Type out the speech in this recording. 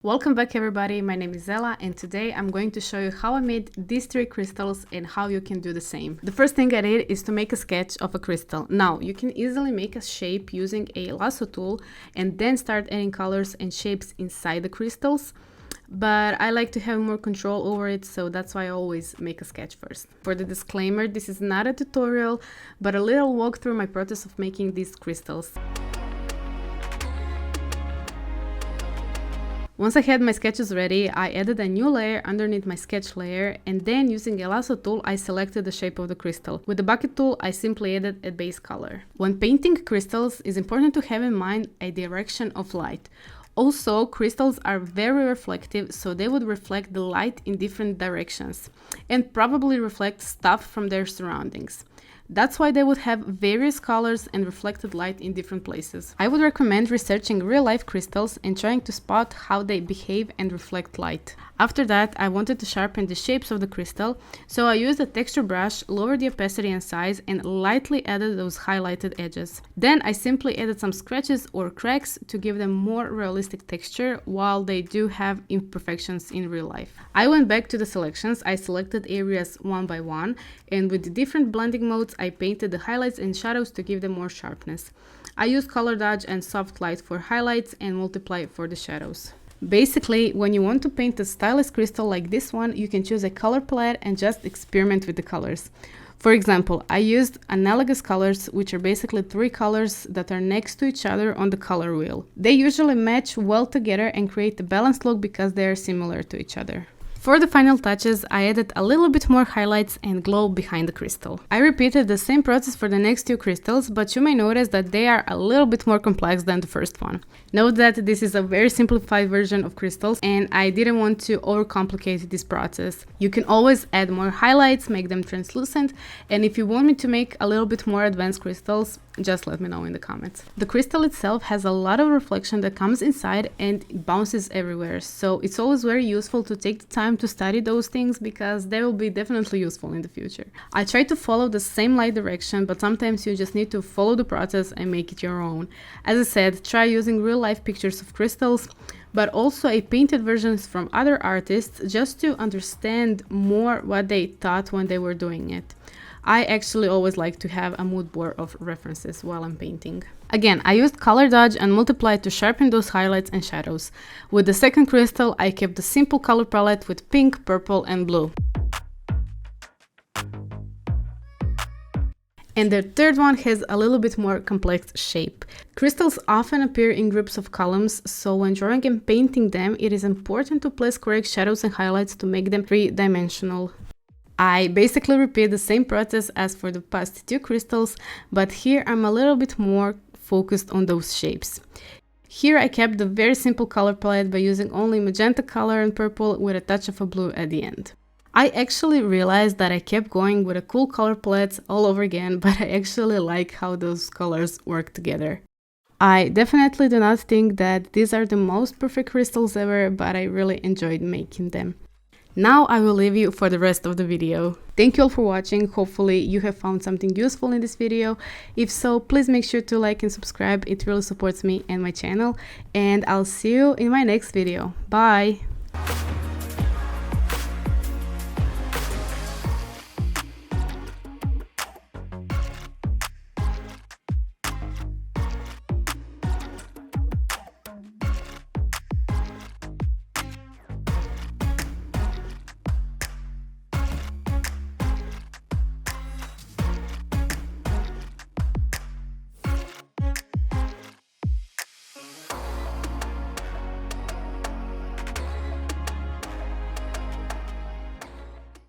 Welcome back everybody, my name is Ella and today I'm going to show you how I made these three crystals and how you can do the same. The first thing I did is to make a sketch of a crystal. Now you can easily make a shape using a lasso tool and then start adding colors and shapes inside the crystals. But I like to have more control over it, so that's why I always make a sketch first. For the disclaimer, this is not a tutorial, but a little walk through my process of making these crystals. Once I had my sketches ready, I added a new layer underneath my sketch layer, and then using a lasso tool, I selected the shape of the crystal. With the bucket tool, I simply added a base color. When painting crystals, it's important to have in mind a direction of light. Also, crystals are very reflective, so they would reflect the light in different directions and probably reflect stuff from their surroundings. That's why they would have various colors and reflected light in different places. I would recommend researching real-life crystals and trying to spot how they behave and reflect light. After that, I wanted to sharpen the shapes of the crystal, so I used a texture brush, lowered the opacity and size, and lightly added those highlighted edges. Then I simply added some scratches or cracks to give them more realistic texture, while they do have imperfections in real life. I went back to the selections, I selected areas one by one, and with the different blending modes, I painted the highlights and shadows to give them more sharpness. I used color dodge and soft light for highlights and multiply for the shadows. Basically, when you want to paint a stylized crystal like this one, you can choose a color palette and just experiment with the colors. For example, I used analogous colors, which are basically three colors that are next to each other on the color wheel. They usually match well together and create a balanced look because they are similar to each other. For the final touches, I added a little bit more highlights and glow behind the crystal. I repeated the same process for the next two crystals, but you may notice that they are a little bit more complex than the first one. Note that this is a very simplified version of crystals and I didn't want to overcomplicate this process. You can always add more highlights, make them translucent, and if you want me to make a little bit more advanced crystals, just let me know in the comments. The crystal itself has a lot of reflection that comes inside and it bounces everywhere, so it's always very useful to take the time to study those things because they will be definitely useful in the future. I try to follow the same light direction, but sometimes you just need to follow the process and make it your own. As I said, try using real-life pictures of crystals, but also a painted versions from other artists just to understand more what they thought when they were doing it. I actually always like to have a mood board of references while I'm painting. Again, I used color dodge and multiply to sharpen those highlights and shadows. With the second crystal, I kept the simple color palette with pink, purple and blue. And the third one has a little bit more complex shape. Crystals often appear in groups of columns, so when drawing and painting them, it is important to place correct shadows and highlights to make them three-dimensional. I basically repeat the same process as for the past two crystals, but here I'm a little bit more focused on those shapes. Here I kept the very simple color palette by using only magenta color and purple with a touch of a blue at the end. I actually realized that I kept going with a cool color palettes all over again, but I actually like how those colors work together. I definitely do not think that these are the most perfect crystals ever, but I really enjoyed making them. Now I will leave you for the rest of the video. Thank you all for watching. Hopefully you have found something useful in this video. If so, please make sure to like and subscribe. It really supports me and my channel. And I'll see you in my next video. Bye!